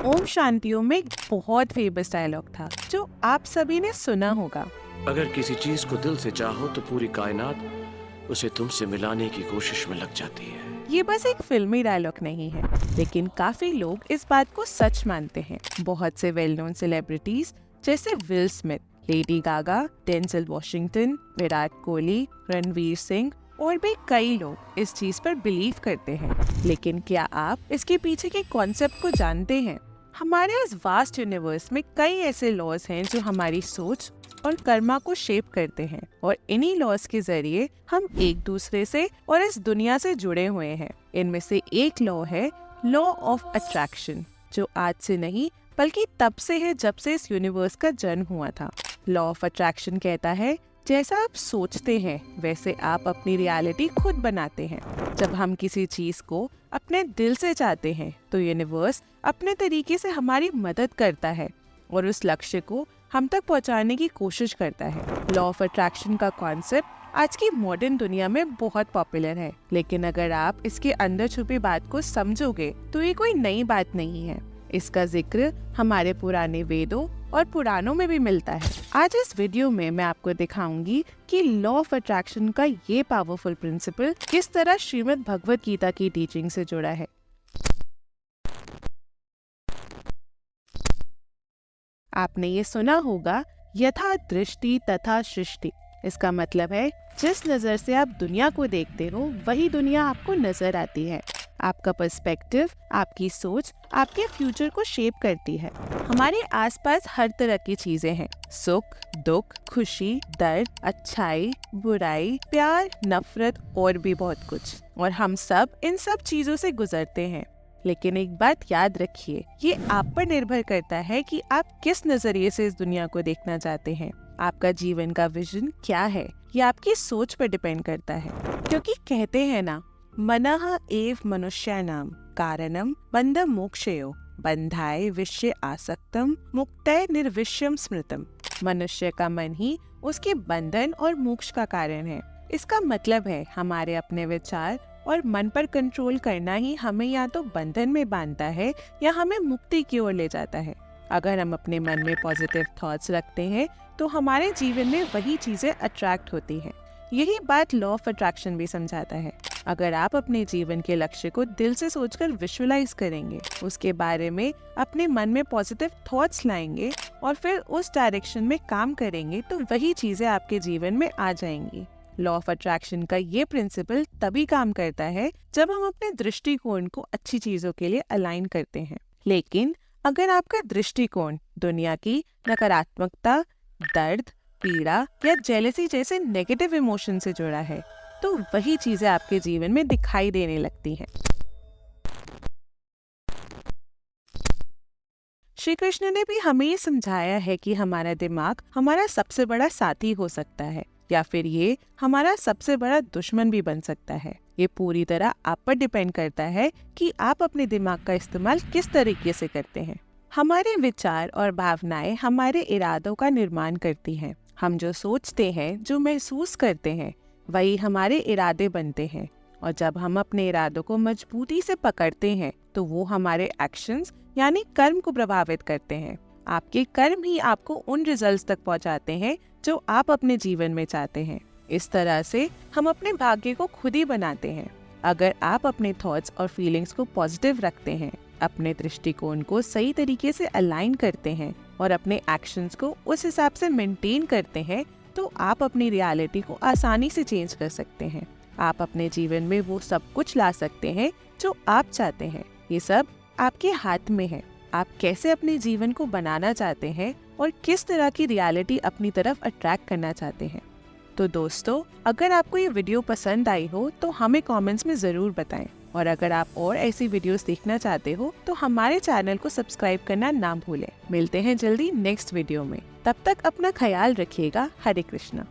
ओम शांति ओम में एक बहुत फेमस डायलॉग था जो आप सभी ने सुना होगा। अगर किसी चीज को दिल से चाहो तो पूरी कायनात उसे तुमसे मिलाने की कोशिश में लग जाती है। ये बस एक फिल्मी डायलॉग नहीं है, लेकिन काफी लोग इस बात को सच मानते हैं। बहुत से वेल नोन सेलिब्रिटीज जैसे will Smith, Lady Gaga, Denzel Washington, Virat Kohli, Ranveer Singh और भी कई लोग इस चीज पर बिलीव करते हैं। लेकिन क्या आप इसके पीछे के कॉन्सेप्ट को जानते हैं? हमारे इस वास्ट यूनिवर्स में कई ऐसे लॉज हैं जो हमारी सोच और कर्मा को शेप करते हैं, और इन्हीं लॉज के जरिए हम एक दूसरे से और इस दुनिया से जुड़े हुए हैं। इनमें से एक लॉ है लॉ ऑफ अट्रैक्शन, जो आज से नहीं बल्कि तब से है जब से इस यूनिवर्स का जन्म हुआ था। लॉ ऑफ अट्रैक्शन कहता है, जैसा आप सोचते हैं वैसे आप अपनी रियलिटी खुद बनाते हैं। जब हम किसी चीज को अपने दिल से चाहते हैं तो यूनिवर्स अपने तरीके से हमारी मदद करता है और उस लक्ष्य को हम तक पहुंचाने की कोशिश करता है। लॉ ऑफ अट्रैक्शन का कॉन्सेप्ट आज की मॉडर्न दुनिया में बहुत पॉपुलर है, लेकिन अगर आप इसके अंदर छुपी बात को समझोगे तो ये कोई नई बात नहीं है। इसका जिक्र हमारे पुराने वेदों और पुराणों में भी मिलता है। आज इस वीडियो में मैं आपको दिखाऊंगी कि लॉ ऑफ अट्रैक्शन का ये पावरफुल प्रिंसिपल किस तरह श्रीमद् भगवत गीता की टीचिंग से जुड़ा है। आपने ये सुना होगा, यथा दृष्टि तथा सृष्टि। इसका मतलब है जिस नजर से आप दुनिया को देखते हो वही दुनिया आपको नजर आती है। आपका पर्सपेक्टिव, आपकी सोच आपके फ्यूचर को शेप करती है। हमारे आसपास हर तरह की चीजें हैं, सुख, दुख, खुशी, दर्द, अच्छाई, बुराई, प्यार, नफरत और भी बहुत कुछ। और हम सब इन सब चीजों से गुजरते हैं। लेकिन एक बात याद रखिए, ये आप पर निर्भर करता है कि आप किस नजरिए से इस दुनिया को देखना चाहते हैं। आपका जीवन का विजन क्या है, ये आपकी सोच पर डिपेंड करता है। क्योंकि कहते हैं ना, मनः एव मनुष्याणां कारणं बंध मोक्षयो बंधाय विषय आसक्तम मुक्तय निर्विषयम स्मृतम। मनुष्य का मन ही उसके बंधन और मोक्ष का कारण है। इसका मतलब है हमारे अपने विचार और मन पर कंट्रोल करना ही हमें या तो बंधन में बांधता है या हमें मुक्ति की ओर ले जाता है। अगर हम अपने मन में पॉजिटिव थॉट्स रखते हैं तो हमारे जीवन में वही चीजें अट्रैक्ट होती हैं। यही बात लॉ ऑफ अट्रैक्शन भी समझाता है। अगर आप अपने जीवन के लक्ष्य को दिल से सोचकर विजुअलाइज करेंगे, उसके बारे में अपने मन में पॉजिटिव थॉट्स लाएंगे और फिर उस डायरेक्शन में काम करेंगे, तो वही चीजें आपके जीवन में आ जाएंगी। लॉ ऑफ अट्रैक्शन का ये प्रिंसिपल तभी काम करता है जब हम अपने दृष्टिकोण को अच्छी चीजों के लिए अलाइन करते हैं। लेकिन अगर आपका दृष्टिकोण दुनिया की नकारात्मकता, दर्द, पीड़ा या जेलसी जैसे नेगेटिव इमोशन से जुड़ा है, तो वही चीजें आपके जीवन में दिखाई देने लगती हैं। श्री कृष्ण ने भी हमें ये समझाया है कि हमारा दिमाग हमारा सबसे बड़ा साथी हो सकता है या फिर ये हमारा सबसे बड़ा दुश्मन भी बन सकता है। ये पूरी तरह आप पर डिपेंड करता है कि आप अपने दिमाग का इस्तेमाल किस तरीके से करते हैं। हमारे विचार और भावनाएं हमारे इरादों का निर्माण करती हैं। हम जो सोचते हैं, जो महसूस करते हैं, वही हमारे इरादे बनते हैं। और जब हम अपने इरादों को मजबूती से पकड़ते हैं तो वो हमारे एक्शंस यानी कर्म को प्रभावित करते हैं। आपके कर्म ही आपको उन रिजल्ट्स तक पहुंचाते हैं जो आप अपने जीवन में चाहते हैं। इस तरह से हम अपने भाग्य को खुद ही बनाते हैं। अगर आप अपने थॉट्स और फीलिंग्स को पॉजिटिव रखते हैं, अपने दृष्टिकोण को सही तरीके से अलाइन करते हैं और अपने एक्शंस को उस हिसाब से मेंटेन करते हैं, तो आप अपनी रियलिटी को आसानी से चेंज कर सकते हैं। आप अपने जीवन में वो सब कुछ ला सकते हैं जो आप चाहते हैं। ये सब आपके हाथ में है। आप कैसे अपने जीवन को बनाना चाहते हैं और किस तरह की रियलिटी अपनी तरफ अट्रैक्ट करना चाहते हैं। तो दोस्तों, अगर आपको ये वीडियो पसंद आई हो तो हमें कमेंट्स में ज़रूर बताएं। और अगर आप और ऐसी वीडियोस देखना चाहते हो तो हमारे चैनल को सब्सक्राइब करना ना भूलें। मिलते हैं जल्दी नेक्स्ट वीडियो में। तब तक अपना ख्याल रखिएगा। हरे कृष्णा।